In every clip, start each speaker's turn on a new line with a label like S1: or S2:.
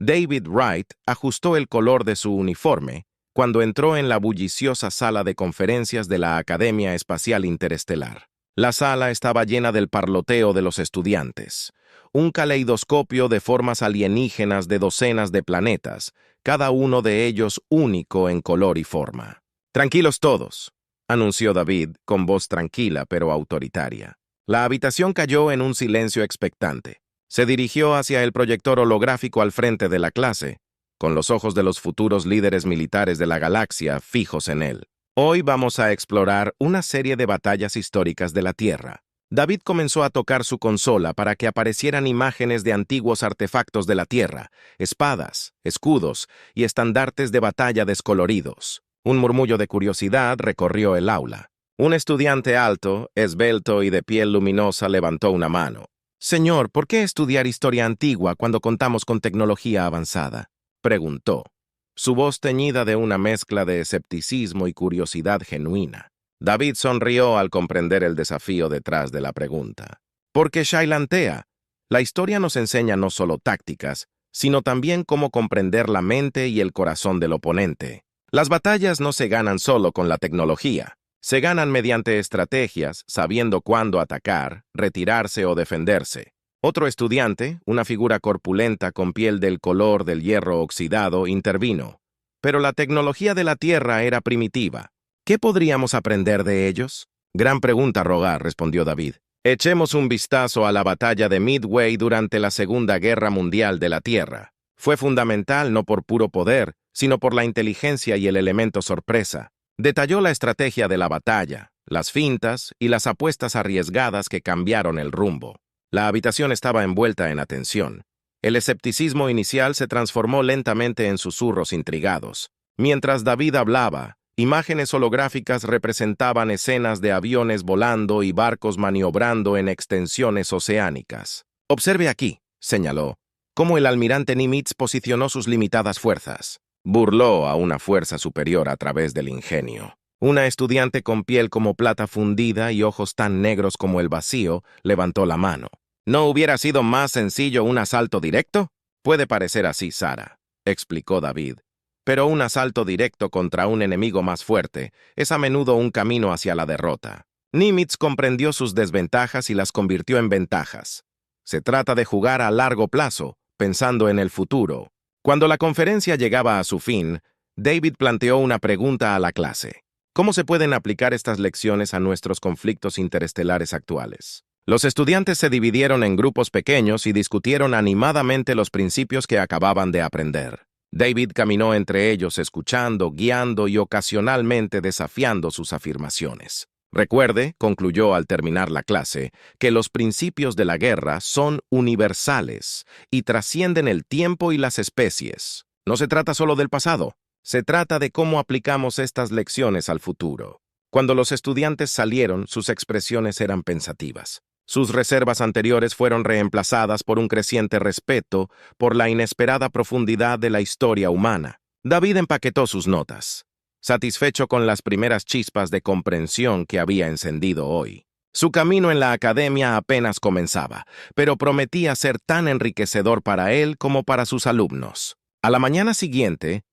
S1: David Wright ajustó el color de su uniforme cuando entró en la bulliciosa sala de conferencias de la Academia Espacial Interestelar. La sala estaba llena del parloteo de los estudiantes, un caleidoscopio de formas alienígenas de docenas de planetas, cada uno de ellos único en color y forma. «Tranquilos todos», anunció David con voz tranquila pero autoritaria. La habitación cayó en un silencio expectante. Se dirigió hacia el proyector holográfico al frente de la clase, con los ojos de los futuros líderes militares de la galaxia fijos en él. Hoy vamos a explorar una serie de batallas históricas de la Tierra. David comenzó a tocar su consola para que aparecieran imágenes de antiguos artefactos de la Tierra, espadas, escudos y estandartes de batalla descoloridos. Un murmullo de curiosidad recorrió el aula. Un estudiante alto, esbelto y de piel luminosa levantó una mano. «Señor, ¿por qué estudiar historia antigua cuando contamos con tecnología avanzada?», preguntó, su voz teñida de una mezcla de escepticismo y curiosidad genuina. David sonrió al comprender el desafío detrás de la pregunta. «Porque Shailantea, la historia nos enseña no solo tácticas, sino también cómo comprender la mente y el corazón del oponente. Las batallas no se ganan solo con la tecnología. Se ganan mediante estrategias, sabiendo cuándo atacar, retirarse o defenderse». Otro estudiante, una figura corpulenta con piel del color del hierro oxidado, intervino. «Pero la tecnología de la Tierra era primitiva. ¿Qué podríamos aprender de ellos?». «Gran pregunta, Rogar», respondió David. «Echemos un vistazo a la batalla de Midway durante la Segunda Guerra Mundial de la Tierra. Fue fundamental no por puro poder, sino por la inteligencia y el elemento sorpresa. Detalló la estrategia de la batalla, las fintas y las apuestas arriesgadas que cambiaron el rumbo». La habitación estaba envuelta en atención. El escepticismo inicial se transformó lentamente en susurros intrigados. Mientras David hablaba, imágenes holográficas representaban escenas de aviones volando y barcos maniobrando en extensiones oceánicas. «Observe aquí», señaló, cómo el almirante Nimitz posicionó sus limitadas fuerzas. Burló a una fuerza superior a través del ingenio. Una estudiante con piel como plata fundida y ojos tan negros como el vacío levantó la mano. «¿No hubiera sido más sencillo un asalto directo?». «Puede parecer así, Sara», explicó David. «Pero un asalto directo contra un enemigo más fuerte es a menudo un camino hacia la derrota». Nimitz comprendió sus desventajas y las convirtió en ventajas. Se trata de jugar a largo plazo, pensando en el futuro. Cuando la conferencia llegaba a su fin, David planteó una pregunta a la clase. ¿Cómo se pueden aplicar estas lecciones a nuestros conflictos interestelares actuales? Los estudiantes se dividieron en grupos pequeños y discutieron animadamente los principios que acababan de aprender. David caminó entre ellos escuchando, guiando y ocasionalmente desafiando sus afirmaciones. «Recuerde», concluyó al terminar la clase, «que los principios de la guerra son universales y trascienden el tiempo y las especies. No se trata solo del pasado. Se trata de cómo aplicamos estas lecciones al futuro». Cuando los estudiantes salieron, sus expresiones eran pensativas. Sus reservas anteriores fueron reemplazadas por un creciente respeto por la inesperada profundidad de la historia humana. David empaquetó sus notas, satisfecho con las primeras chispas de comprensión que había encendido hoy. Su camino en la academia apenas comenzaba, pero prometía ser tan enriquecedor para él como para sus alumnos. A la mañana siguiente,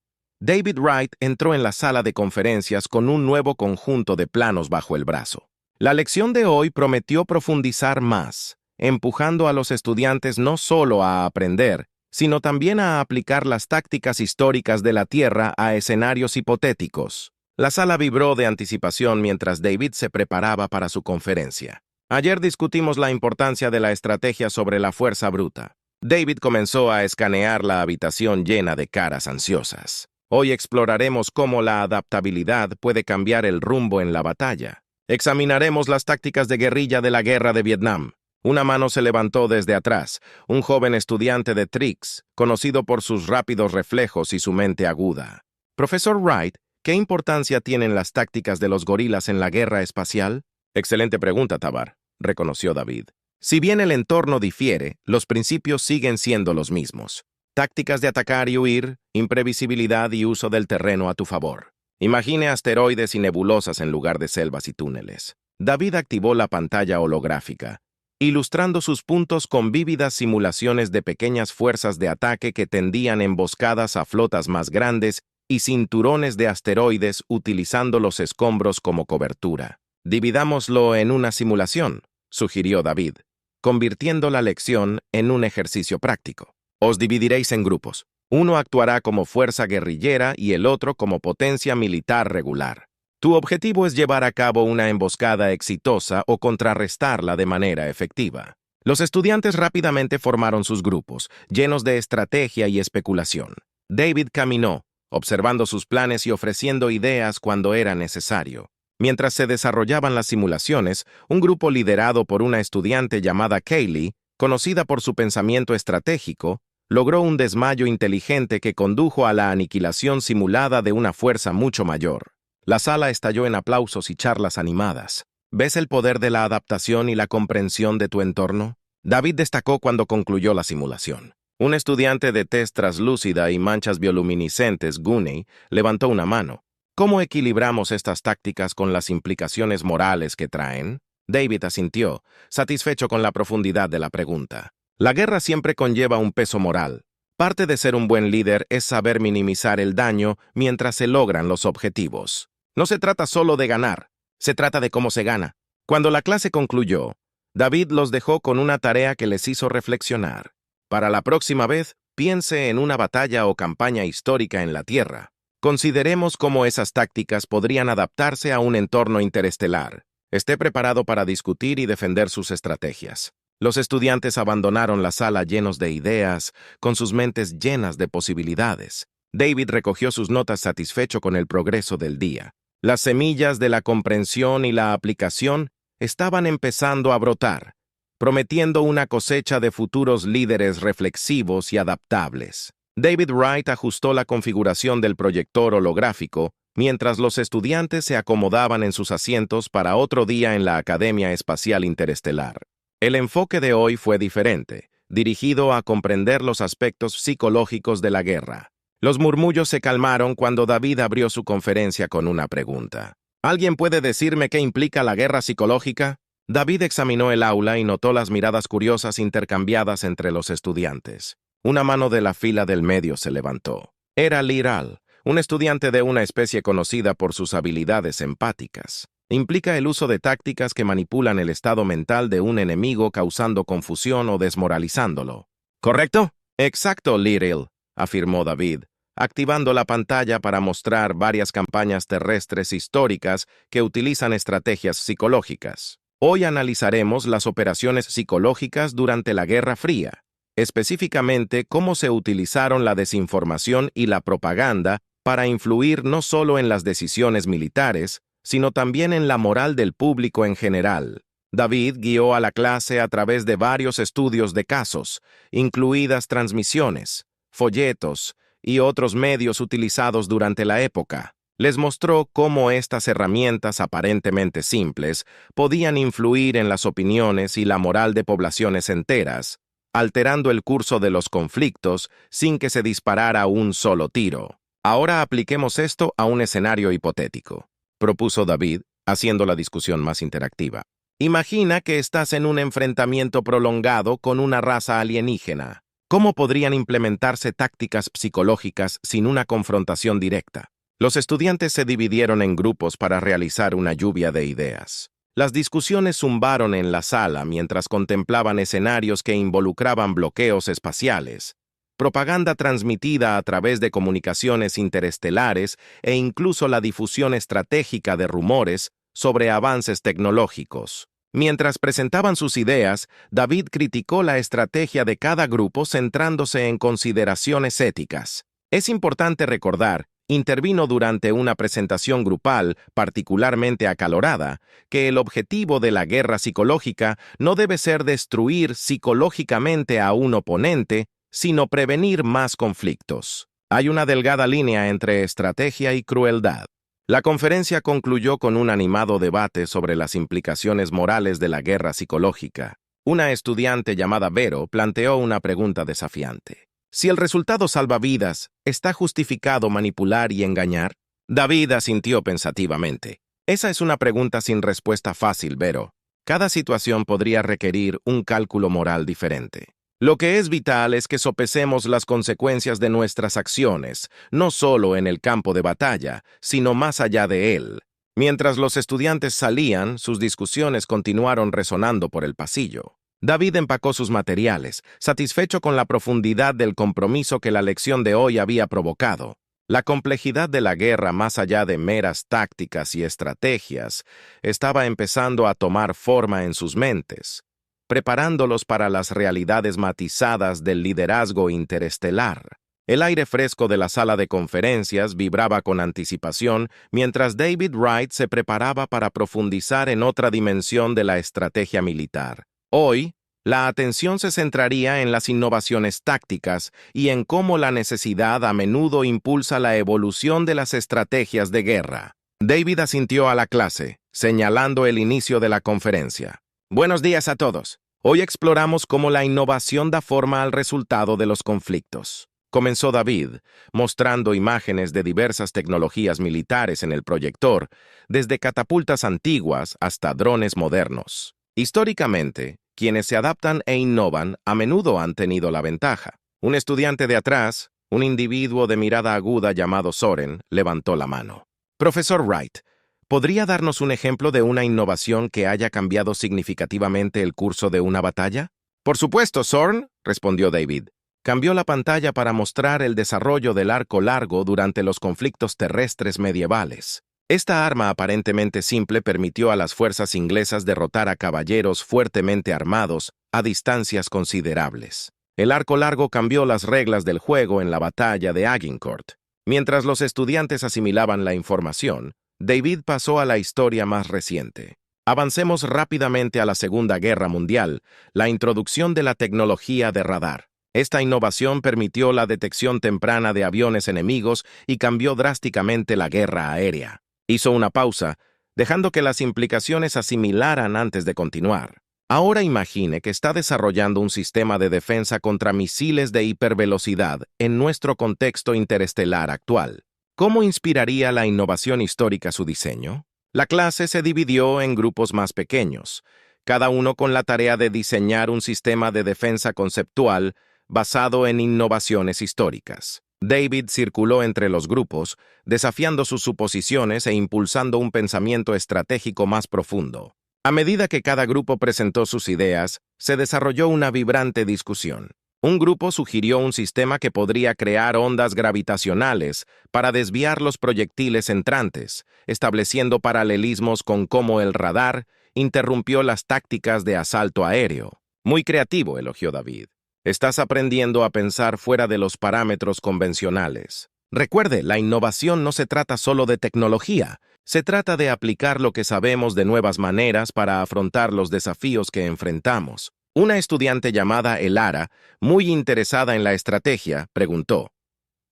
S1: David Wright entró en la sala de conferencias con un nuevo conjunto de planos bajo el brazo. La lección de hoy prometió profundizar más, empujando a los estudiantes no solo a aprender, sino también a aplicar las tácticas históricas de la Tierra a escenarios hipotéticos. La sala vibró de anticipación mientras David se preparaba para su conferencia. «Ayer discutimos la importancia de la estrategia sobre la fuerza bruta». David comenzó a escanear la habitación llena de caras ansiosas. «Hoy exploraremos cómo la adaptabilidad puede cambiar el rumbo en la batalla. Examinaremos las tácticas de guerrilla de la guerra de Vietnam». Una mano se levantó desde atrás, un joven estudiante de Trix, conocido por sus rápidos reflejos y su mente aguda. «Profesor Wright, ¿qué importancia tienen las tácticas de los gorilas en la guerra espacial?». «Excelente pregunta, Tabar», reconoció David. «Si bien el entorno difiere, los principios siguen siendo los mismos. Tácticas de atacar y huir, imprevisibilidad y uso del terreno a tu favor. Imagine asteroides y nebulosas en lugar de selvas y túneles». David activó la pantalla holográfica. ilustrando sus puntos con vívidas simulaciones de pequeñas fuerzas de ataque que tendían emboscadas a flotas más grandes y cinturones de asteroides utilizando los escombros como cobertura. Dividámoslo en una simulación, sugirió David, convirtiendo la lección en un ejercicio práctico. Os dividiréis en grupos. Uno actuará como fuerza guerrillera y el otro como potencia militar regular. Tu objetivo es llevar a cabo una emboscada exitosa o contrarrestarla de manera efectiva. Los estudiantes rápidamente formaron sus grupos, llenos de estrategia y especulación. David caminó, observando sus planes y ofreciendo ideas cuando era necesario. Mientras se desarrollaban las simulaciones, un grupo liderado por una estudiante llamada Kaylee, conocida por su pensamiento estratégico, logró un desmayo inteligente que condujo a la aniquilación simulada de una fuerza mucho mayor. La sala estalló en aplausos y charlas animadas. ¿Ves el poder de la adaptación y la comprensión de tu entorno? David destacó cuando concluyó la simulación. Un estudiante de tez traslúcida y manchas bioluminiscentes, Guney, levantó una mano. ¿Cómo equilibramos estas tácticas con las implicaciones morales que traen? David asintió, satisfecho con la profundidad de la pregunta. La guerra siempre conlleva un peso moral. Parte de ser un buen líder es saber minimizar el daño mientras se logran los objetivos. No se trata solo de ganar, se trata de cómo se gana. Cuando la clase concluyó, David los dejó con una tarea que les hizo reflexionar. Para la próxima vez, piense en una batalla o campaña histórica en la Tierra. Consideremos cómo esas tácticas podrían adaptarse a un entorno interestelar. Esté preparado para discutir y defender sus estrategias. Los estudiantes abandonaron la sala llenos de ideas, con sus mentes llenas de posibilidades. David recogió sus notas satisfecho con el progreso del día. Las semillas de la comprensión y la aplicación estaban empezando a brotar, prometiendo una cosecha de futuros líderes reflexivos y adaptables. David Wright ajustó la configuración del proyector holográfico mientras los estudiantes se acomodaban en sus asientos para otro día en la Academia Espacial Interestelar. El enfoque de hoy fue diferente, dirigido a comprender los aspectos psicológicos de la guerra. Los murmullos se calmaron cuando David abrió su conferencia con una pregunta. ¿Alguien puede decirme qué implica la guerra psicológica? David examinó el aula y notó las miradas curiosas intercambiadas entre los estudiantes. Una mano de la fila del medio se levantó. Era Liral, un estudiante de una especie conocida por sus habilidades empáticas. Implica el uso de tácticas que manipulan el estado mental de un enemigo causando confusión o desmoralizándolo. ¿Correcto? Exacto, Liral, afirmó David, activando la pantalla para mostrar varias campañas terrestres históricas que utilizan estrategias psicológicas. Hoy analizaremos las operaciones psicológicas durante la Guerra Fría, específicamente cómo se utilizaron la desinformación y la propaganda para influir no solo en las decisiones militares, sino también en la moral del público en general. David guió a la clase a través de varios estudios de casos, incluidas transmisiones, folletos y otros medios utilizados durante la época. Les mostró cómo estas herramientas aparentemente simples podían influir en las opiniones y la moral de poblaciones enteras, alterando el curso de los conflictos sin que se disparara un solo tiro. Ahora apliquemos esto a un escenario hipotético, propuso David, haciendo la discusión más interactiva. Imagina que estás en un enfrentamiento prolongado con una raza alienígena. ¿Cómo podrían implementarse tácticas psicológicas sin una confrontación directa? Los estudiantes se dividieron en grupos para realizar una lluvia de ideas. Las discusiones zumbaron en la sala mientras contemplaban escenarios que involucraban bloqueos espaciales, propaganda transmitida a través de comunicaciones interestelares e incluso la difusión estratégica de rumores sobre avances tecnológicos. Mientras presentaban sus ideas, David criticó la estrategia de cada grupo centrándose en consideraciones éticas. Es importante recordar, intervino durante una presentación grupal particularmente acalorada, que el objetivo de la guerra psicológica no debe ser destruir psicológicamente a un oponente, sino prevenir más conflictos. Hay una delgada línea entre estrategia y crueldad. La conferencia concluyó con un animado debate sobre las implicaciones morales de la guerra psicológica. Una estudiante llamada Vero planteó una pregunta desafiante. Si el resultado salva vidas, ¿está justificado manipular y engañar? David asintió pensativamente. Esa es una pregunta sin respuesta fácil, Vero. Cada situación podría requerir un cálculo moral diferente. Lo que es vital es que sopesemos las consecuencias de nuestras acciones, no solo en el campo de batalla, sino más allá de él. Mientras los estudiantes salían, sus discusiones continuaron resonando por el pasillo. David empacó sus materiales, satisfecho con la profundidad del compromiso que la lección de hoy había provocado. La complejidad de la guerra, más allá de meras tácticas y estrategias, estaba empezando a tomar forma en sus mentes, preparándolos para las realidades matizadas del liderazgo interestelar. El aire fresco de la sala de conferencias vibraba con anticipación mientras David Wright se preparaba para profundizar en otra dimensión de la estrategia militar. Hoy, la atención se centraría en las innovaciones tácticas y en cómo la necesidad a menudo impulsa la evolución de las estrategias de guerra. David asintió a la clase, señalando el inicio de la conferencia. Buenos días a todos. Hoy exploramos cómo la innovación da forma al resultado de los conflictos. Comenzó David, mostrando imágenes de diversas tecnologías militares en el proyector, desde catapultas antiguas hasta drones modernos. Históricamente, quienes se adaptan e innovan a menudo han tenido la ventaja. Un estudiante de atrás, un individuo de mirada aguda llamado Soren, levantó la mano. Profesor Wright, ¿podría darnos un ejemplo de una innovación que haya cambiado significativamente el curso de una batalla? Por supuesto, Soren, respondió David. Cambió la pantalla para mostrar el desarrollo del arco largo durante los conflictos terrestres medievales. Esta arma aparentemente simple permitió a las fuerzas inglesas derrotar a caballeros fuertemente armados a distancias considerables. El arco largo cambió las reglas del juego en la batalla de Agincourt. Mientras los estudiantes asimilaban la información, David pasó a la historia más reciente. Avancemos rápidamente a la Segunda Guerra Mundial, la introducción de la tecnología de radar. Esta innovación permitió la detección temprana de aviones enemigos y cambió drásticamente la guerra aérea. Hizo una pausa, dejando que las implicaciones asimilaran antes de continuar. Ahora imagine que está desarrollando un sistema de defensa contra misiles de hipervelocidad en nuestro contexto interestelar actual. ¿Cómo inspiraría la innovación histórica su diseño? La clase se dividió en grupos más pequeños, cada uno con la tarea de diseñar un sistema de defensa conceptual basado en innovaciones históricas. David circuló entre los grupos, desafiando sus suposiciones e impulsando un pensamiento estratégico más profundo. A medida que cada grupo presentó sus ideas, se desarrolló una vibrante discusión. Un grupo sugirió un sistema que podría crear ondas gravitacionales para desviar los proyectiles entrantes, estableciendo paralelismos con cómo el radar interrumpió las tácticas de asalto aéreo. Muy creativo, elogió David. Estás aprendiendo a pensar fuera de los parámetros convencionales. Recuerde, la innovación no se trata solo de tecnología, se trata de aplicar lo que sabemos de nuevas maneras para afrontar los desafíos que enfrentamos. Una estudiante llamada Elara, muy interesada en la estrategia, preguntó: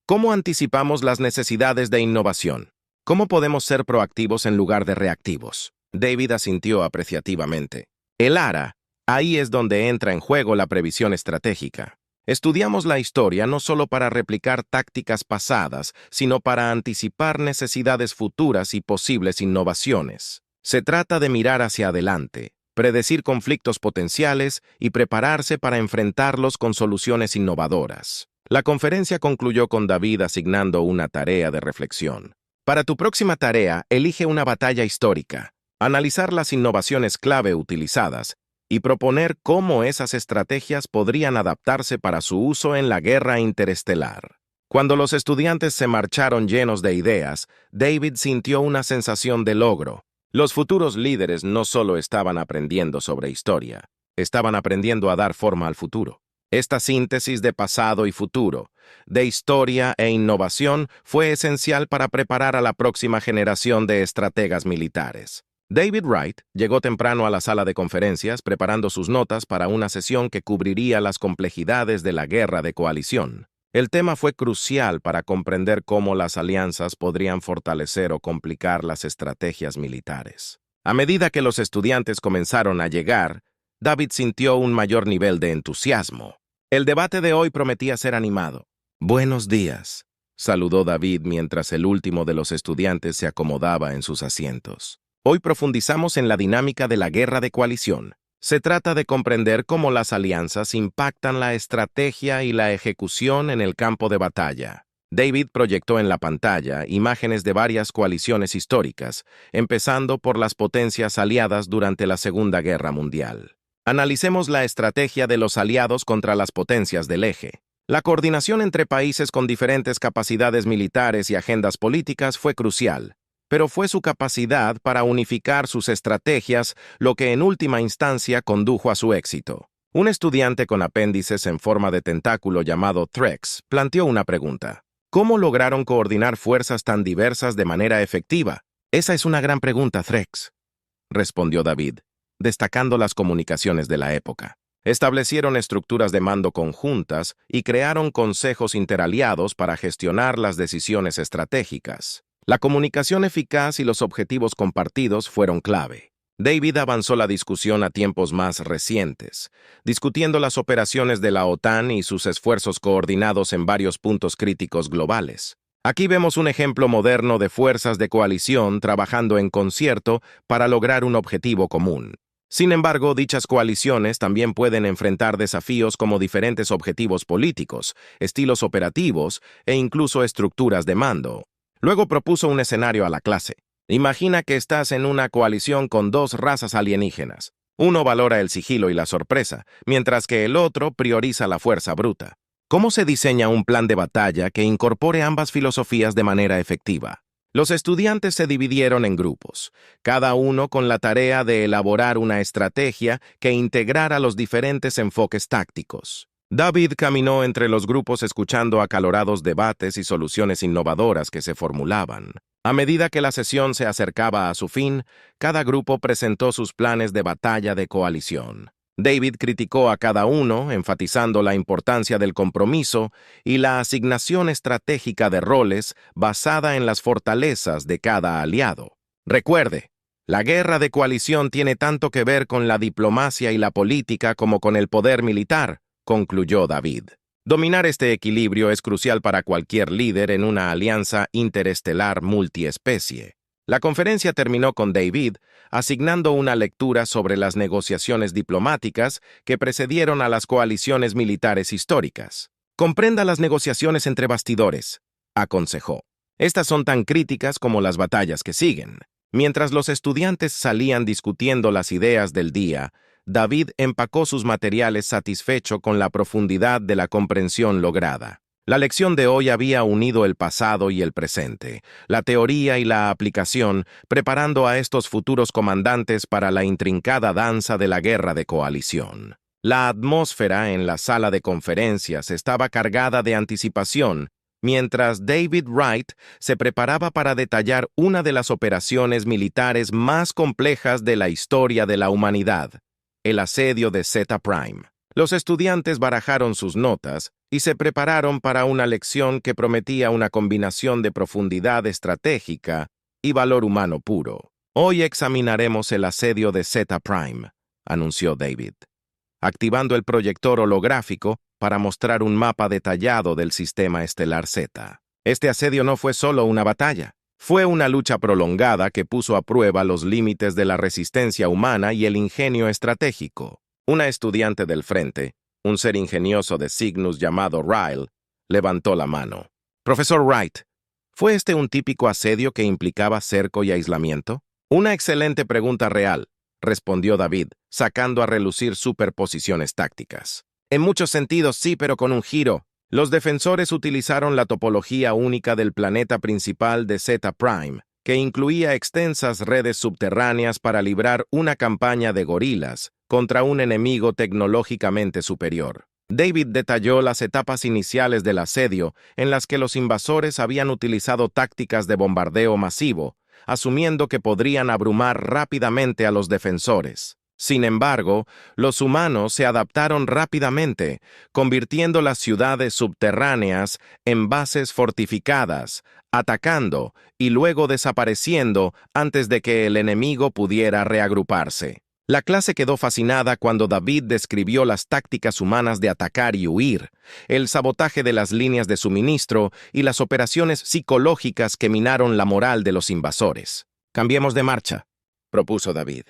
S1: ¿cómo anticipamos las necesidades de innovación? ¿Cómo podemos ser proactivos en lugar de reactivos? David asintió apreciativamente. Elara, ahí es donde entra en juego la previsión estratégica. Estudiamos la historia no solo para replicar tácticas pasadas, sino para anticipar necesidades futuras y posibles innovaciones. Se trata de mirar hacia adelante, predecir conflictos potenciales y prepararse para enfrentarlos con soluciones innovadoras. La conferencia concluyó con David asignando una tarea de reflexión. Para tu próxima tarea, elige una batalla histórica, analizar las innovaciones clave utilizadas y proponer cómo esas estrategias podrían adaptarse para su uso en la guerra interestelar. Cuando los estudiantes se marcharon llenos de ideas, David sintió una sensación de logro. Los futuros líderes no solo estaban aprendiendo sobre historia, estaban aprendiendo a dar forma al futuro. Esta síntesis de pasado y futuro, de historia e innovación, fue esencial para preparar a la próxima generación de estrategas militares. David Wright llegó temprano a la sala de conferencias preparando sus notas para una sesión que cubriría las complejidades de la guerra de coalición. El tema fue crucial para comprender cómo las alianzas podrían fortalecer o complicar las estrategias militares. A medida que los estudiantes comenzaron a llegar, David sintió un mayor nivel de entusiasmo. El debate de hoy prometía ser animado. «Buenos días», saludó David mientras el último de los estudiantes se acomodaba en sus asientos. Hoy profundizamos en la dinámica de la guerra de coalición. Se trata de comprender cómo las alianzas impactan la estrategia y la ejecución en el campo de batalla. David proyectó en la pantalla imágenes de varias coaliciones históricas, empezando por las potencias aliadas durante la Segunda Guerra Mundial. Analicemos la estrategia de los aliados contra las potencias del eje. La coordinación entre países con diferentes capacidades militares y agendas políticas fue crucial, pero fue su capacidad para unificar sus estrategias lo que en última instancia condujo a su éxito. Un estudiante con apéndices en forma de tentáculo llamado Threx planteó una pregunta. ¿Cómo lograron coordinar fuerzas tan diversas de manera efectiva? Esa es una gran pregunta, Threx, respondió David, destacando las comunicaciones de la época. Establecieron estructuras de mando conjuntas y crearon consejos interaliados para gestionar las decisiones estratégicas. La comunicación eficaz y los objetivos compartidos fueron clave. David avanzó la discusión a tiempos más recientes, discutiendo las operaciones de la OTAN y sus esfuerzos coordinados en varios puntos críticos globales. Aquí vemos un ejemplo moderno de fuerzas de coalición trabajando en concierto para lograr un objetivo común. Sin embargo, dichas coaliciones también pueden enfrentar desafíos como diferentes objetivos políticos, estilos operativos e incluso estructuras de mando. Luego propuso un escenario a la clase. Imagina que estás en una coalición con dos razas alienígenas. Uno valora el sigilo y la sorpresa, mientras que el otro prioriza la fuerza bruta. ¿Cómo se diseña un plan de batalla que incorpore ambas filosofías de manera efectiva? Los estudiantes se dividieron en grupos, cada uno con la tarea de elaborar una estrategia que integrara los diferentes enfoques tácticos. David caminó entre los grupos escuchando acalorados debates y soluciones innovadoras que se formulaban. A medida que la sesión se acercaba a su fin, cada grupo presentó sus planes de batalla de coalición. David criticó a cada uno, enfatizando la importancia del compromiso y la asignación estratégica de roles basada en las fortalezas de cada aliado. Recuerde, la guerra de coalición tiene tanto que ver con la diplomacia y la política como con el poder militar, concluyó David. Dominar este equilibrio es crucial para cualquier líder en una alianza interestelar multiespecie. La conferencia terminó con David asignando una lectura sobre las negociaciones diplomáticas que precedieron a las coaliciones militares históricas. Comprenda las negociaciones entre bastidores, aconsejó. Estas son tan críticas como las batallas que siguen. Mientras los estudiantes salían discutiendo las ideas del día, David empacó sus materiales satisfecho con la profundidad de la comprensión lograda. La lección de hoy había unido el pasado y el presente, la teoría y la aplicación, preparando a estos futuros comandantes para la intrincada danza de la guerra de coalición. La atmósfera en la sala de conferencias estaba cargada de anticipación, mientras David Wright se preparaba para detallar una de las operaciones militares más complejas de la historia de la humanidad, el asedio de Zeta Prime. Los estudiantes barajaron sus notas y se prepararon para una lección que prometía una combinación de profundidad estratégica y valor humano puro. Hoy examinaremos el asedio de Zeta Prime, anunció David, activando el proyector holográfico para mostrar un mapa detallado del sistema estelar Z. Este asedio no fue solo una batalla. Fue una lucha prolongada que puso a prueba los límites de la resistencia humana y el ingenio estratégico. Una estudiante del frente, un ser ingenioso de Cygnus llamado Ryle, levantó la mano. Profesor Wright, ¿fue este un típico asedio que implicaba cerco y aislamiento? Una excelente pregunta real, respondió David, sacando a relucir superposiciones tácticas. En muchos sentidos sí, pero con un giro. Los defensores utilizaron la topología única del planeta principal de Zeta Prime, que incluía extensas redes subterráneas para librar una campaña de gorilas contra un enemigo tecnológicamente superior. David detalló las etapas iniciales del asedio en las que los invasores habían utilizado tácticas de bombardeo masivo, asumiendo que podrían abrumar rápidamente a los defensores. Sin embargo, los humanos se adaptaron rápidamente, convirtiendo las ciudades subterráneas en bases fortificadas, atacando y luego desapareciendo antes de que el enemigo pudiera reagruparse. La clase quedó fascinada cuando David describió las tácticas humanas de atacar y huir, el sabotaje de las líneas de suministro y las operaciones psicológicas que minaron la moral de los invasores. Cambiemos de marcha, propuso David.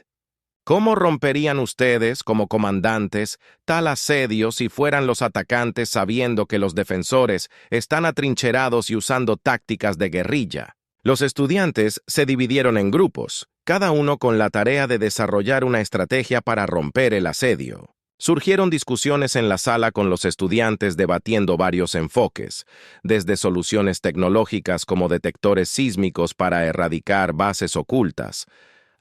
S1: ¿Cómo romperían ustedes, como comandantes, tal asedio si fueran los atacantes sabiendo que los defensores están atrincherados y usando tácticas de guerrilla? Los estudiantes se dividieron en grupos, cada uno con la tarea de desarrollar una estrategia para romper el asedio. Surgieron discusiones en la sala con los estudiantes debatiendo varios enfoques, desde soluciones tecnológicas como detectores sísmicos para erradicar bases ocultas,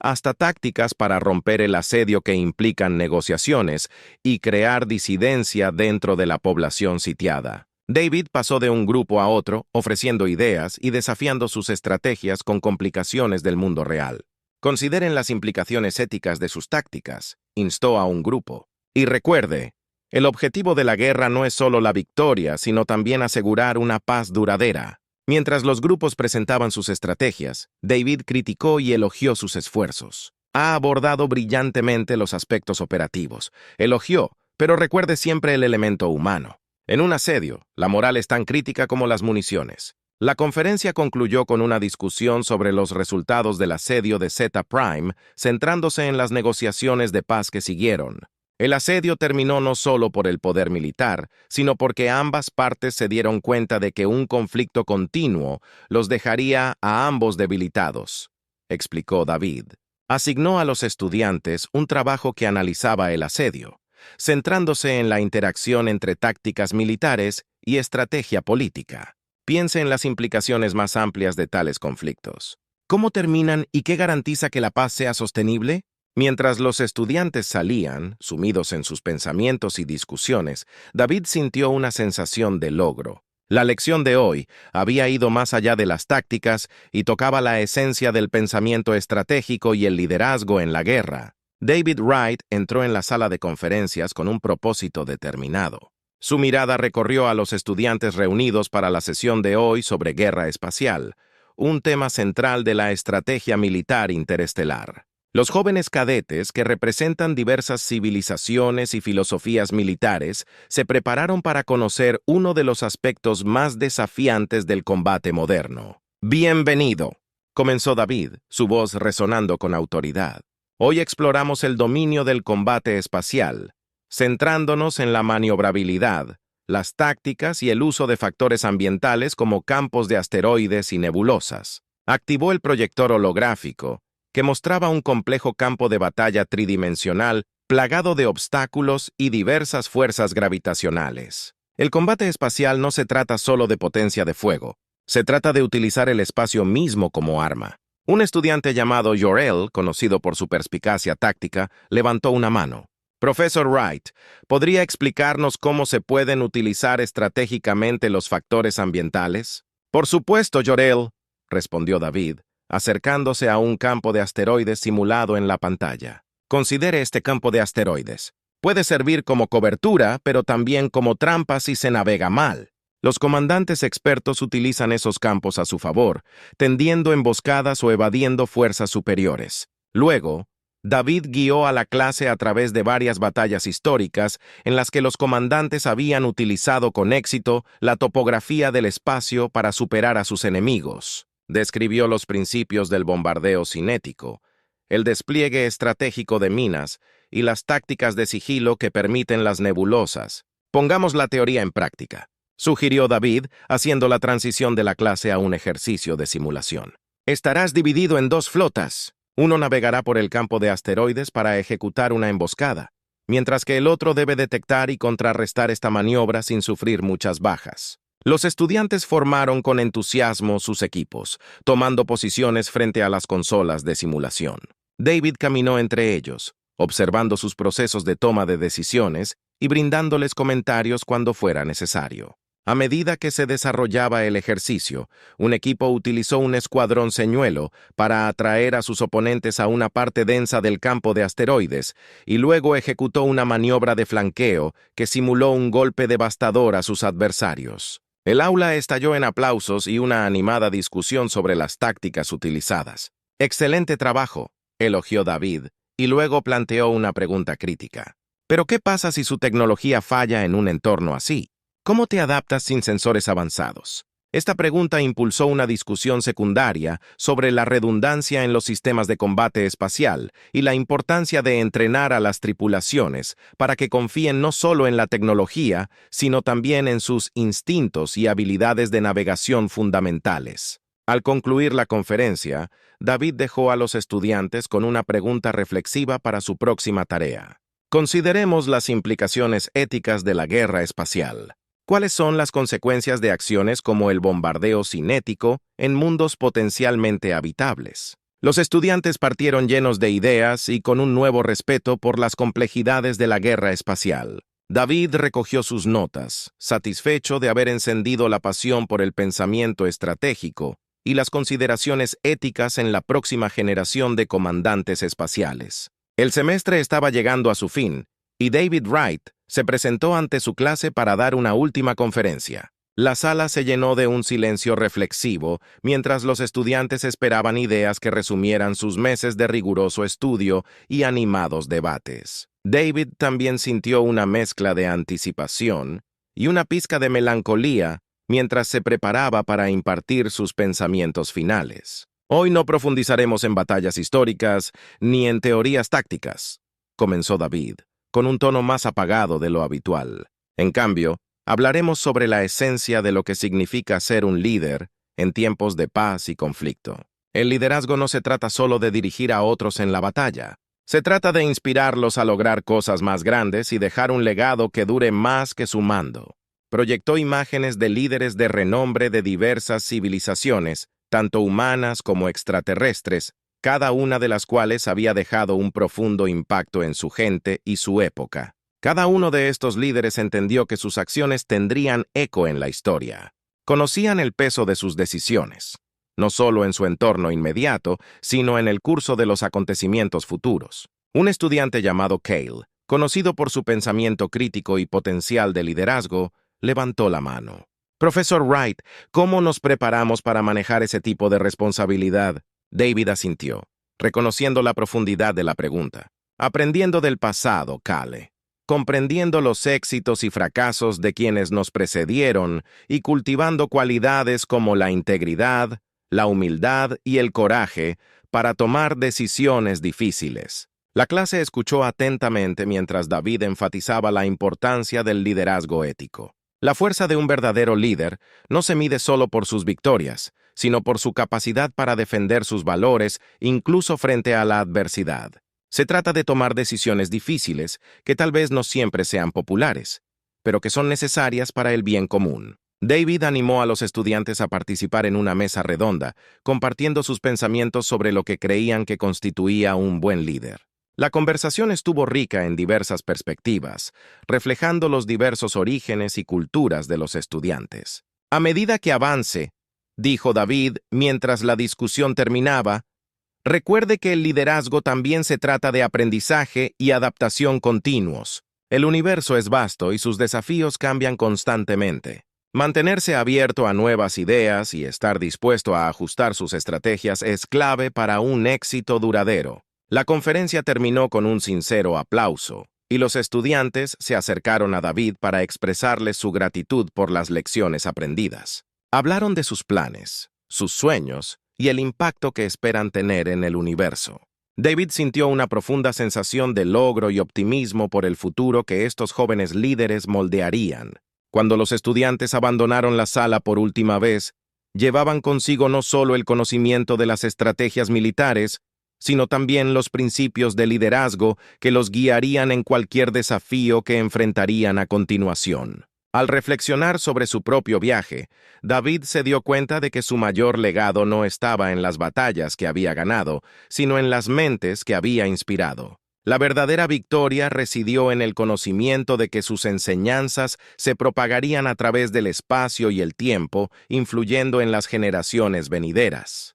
S1: hasta tácticas para romper el asedio que implican negociaciones y crear disidencia dentro de la población sitiada. David pasó de un grupo a otro, ofreciendo ideas y desafiando sus estrategias con complicaciones del mundo real. Consideren las implicaciones éticas de sus tácticas, instó a un grupo. Y recuerde, el objetivo de la guerra no es solo la victoria, sino también asegurar una paz duradera. Mientras los grupos presentaban sus estrategias, David criticó y elogió sus esfuerzos. Ha abordado brillantemente los aspectos operativos. Elogió, pero recuerde siempre el elemento humano. En un asedio, la moral es tan crítica como las municiones. La conferencia concluyó con una discusión sobre los resultados del asedio de Zeta Prime, centrándose en las negociaciones de paz que siguieron. El asedio terminó no solo por el poder militar, sino porque ambas partes se dieron cuenta de que un conflicto continuo los dejaría a ambos debilitados, explicó David. Asignó a los estudiantes un trabajo que analizaba el asedio, centrándose en la interacción entre tácticas militares y estrategia política. Piense en las implicaciones más amplias de tales conflictos. ¿Cómo terminan y qué garantiza que la paz sea sostenible? Mientras los estudiantes salían, sumidos en sus pensamientos y discusiones, David sintió una sensación de logro. La lección de hoy había ido más allá de las tácticas y tocaba la esencia del pensamiento estratégico y el liderazgo en la guerra. David Wright entró en la sala de conferencias con un propósito determinado. Su mirada recorrió a los estudiantes reunidos para la sesión de hoy sobre guerra espacial, un tema central de la estrategia militar interestelar. Los jóvenes cadetes, que representan diversas civilizaciones y filosofías militares, se prepararon para conocer uno de los aspectos más desafiantes del combate moderno. «Bienvenido», comenzó David, su voz resonando con autoridad. «Hoy exploramos el dominio del combate espacial, centrándonos en la maniobrabilidad, las tácticas y el uso de factores ambientales como campos de asteroides y nebulosas». Activó el proyector holográfico, que mostraba un complejo campo de batalla tridimensional plagado de obstáculos y diversas fuerzas gravitacionales. El combate espacial no se trata solo de potencia de fuego, se trata de utilizar el espacio mismo como arma. Un estudiante llamado Jor-El, conocido por su perspicacia táctica, levantó una mano. «Profesor Wright, ¿podría explicarnos cómo se pueden utilizar estratégicamente los factores ambientales?» «Por supuesto, Jor-El», respondió David, acercándose a un campo de asteroides simulado en la pantalla. Considere este campo de asteroides. Puede servir como cobertura, pero también como trampa si se navega mal. Los comandantes expertos utilizan esos campos a su favor, tendiendo emboscadas o evadiendo fuerzas superiores. Luego, David guió a la clase a través de varias batallas históricas en las que los comandantes habían utilizado con éxito la topografía del espacio para superar a sus enemigos. Describió los principios del bombardeo cinético, el despliegue estratégico de minas y las tácticas de sigilo que permiten las nebulosas. «Pongamos la teoría en práctica», sugirió David, haciendo la transición de la clase a un ejercicio de simulación. «Estarás dividido en dos flotas. Uno navegará por el campo de asteroides para ejecutar una emboscada, mientras que el otro debe detectar y contrarrestar esta maniobra sin sufrir muchas bajas». Los estudiantes formaron con entusiasmo sus equipos, tomando posiciones frente a las consolas de simulación. David caminó entre ellos, observando sus procesos de toma de decisiones y brindándoles comentarios cuando fuera necesario. A medida que se desarrollaba el ejercicio, un equipo utilizó un escuadrón señuelo para atraer a sus oponentes a una parte densa del campo de asteroides y luego ejecutó una maniobra de flanqueo que simuló un golpe devastador a sus adversarios. El aula estalló en aplausos y una animada discusión sobre las tácticas utilizadas. «Excelente trabajo», elogió David, y luego planteó una pregunta crítica. «¿Pero qué pasa si su tecnología falla en un entorno así? ¿Cómo te adaptas sin sensores avanzados? Esta pregunta impulsó una discusión secundaria sobre la redundancia en los sistemas de combate espacial y la importancia de entrenar a las tripulaciones para que confíen no solo en la tecnología, sino también en sus instintos y habilidades de navegación fundamentales. Al concluir la conferencia, David dejó a los estudiantes con una pregunta reflexiva para su próxima tarea. Consideremos las implicaciones éticas de la guerra espacial. ¿Cuáles son las consecuencias de acciones como el bombardeo cinético en mundos potencialmente habitables? Los estudiantes partieron llenos de ideas y con un nuevo respeto por las complejidades de la guerra espacial. David recogió sus notas, satisfecho de haber encendido la pasión por el pensamiento estratégico y las consideraciones éticas en la próxima generación de comandantes espaciales. El semestre estaba llegando a su fin, y David Wright se presentó ante su clase para dar una última conferencia. La sala se llenó de un silencio reflexivo mientras los estudiantes esperaban ideas que resumieran sus meses de riguroso estudio y animados debates. David también sintió una mezcla de anticipación y una pizca de melancolía mientras se preparaba para impartir sus pensamientos finales. Hoy no profundizaremos en batallas históricas ni en teorías tácticas, comenzó David, con un tono más apagado de lo habitual. En cambio, hablaremos sobre la esencia de lo que significa ser un líder en tiempos de paz y conflicto. El liderazgo no se trata solo de dirigir a otros en la batalla. Se trata de inspirarlos a lograr cosas más grandes y dejar un legado que dure más que su mando. Proyectó imágenes de líderes de renombre de diversas civilizaciones, tanto humanas como extraterrestres, cada una de las cuales había dejado un profundo impacto en su gente y su época. Cada uno de estos líderes entendió que sus acciones tendrían eco en la historia. Conocían el peso de sus decisiones, no solo en su entorno inmediato, sino en el curso de los acontecimientos futuros. Un estudiante llamado Cale, conocido por su pensamiento crítico y potencial de liderazgo, levantó la mano. Profesor Wright, ¿cómo nos preparamos para manejar ese tipo de responsabilidad? David asintió, reconociendo la profundidad de la pregunta. Aprendiendo del pasado, Cale. Comprendiendo los éxitos y fracasos de quienes nos precedieron y cultivando cualidades como la integridad, la humildad y el coraje para tomar decisiones difíciles. La clase escuchó atentamente mientras David enfatizaba la importancia del liderazgo ético. La fuerza de un verdadero líder no se mide solo por sus victorias, sino por su capacidad para defender sus valores incluso frente a la adversidad. Se trata de tomar decisiones difíciles que tal vez no siempre sean populares, pero que son necesarias para el bien común. David animó a los estudiantes a participar en una mesa redonda, compartiendo sus pensamientos sobre lo que creían que constituía un buen líder. La conversación estuvo rica en diversas perspectivas, reflejando los diversos orígenes y culturas de los estudiantes. A medida que avance, dijo David mientras la discusión terminaba, recuerde que el liderazgo también se trata de aprendizaje y adaptación continuos. El universo es vasto y sus desafíos cambian constantemente. Mantenerse abierto a nuevas ideas y estar dispuesto a ajustar sus estrategias es clave para un éxito duradero. La conferencia terminó con un sincero aplauso, y los estudiantes se acercaron a David para expresarle su gratitud por las lecciones aprendidas. Hablaron de sus planes, sus sueños y el impacto que esperan tener en el universo. David sintió una profunda sensación de logro y optimismo por el futuro que estos jóvenes líderes moldearían. Cuando los estudiantes abandonaron la sala por última vez, llevaban consigo no solo el conocimiento de las estrategias militares, sino también los principios de liderazgo que los guiarían en cualquier desafío que enfrentarían a continuación. Al reflexionar sobre su propio viaje, David se dio cuenta de que su mayor legado no estaba en las batallas que había ganado, sino en las mentes que había inspirado. La verdadera victoria residió en el conocimiento de que sus enseñanzas se propagarían a través del espacio y el tiempo, influyendo en las generaciones venideras.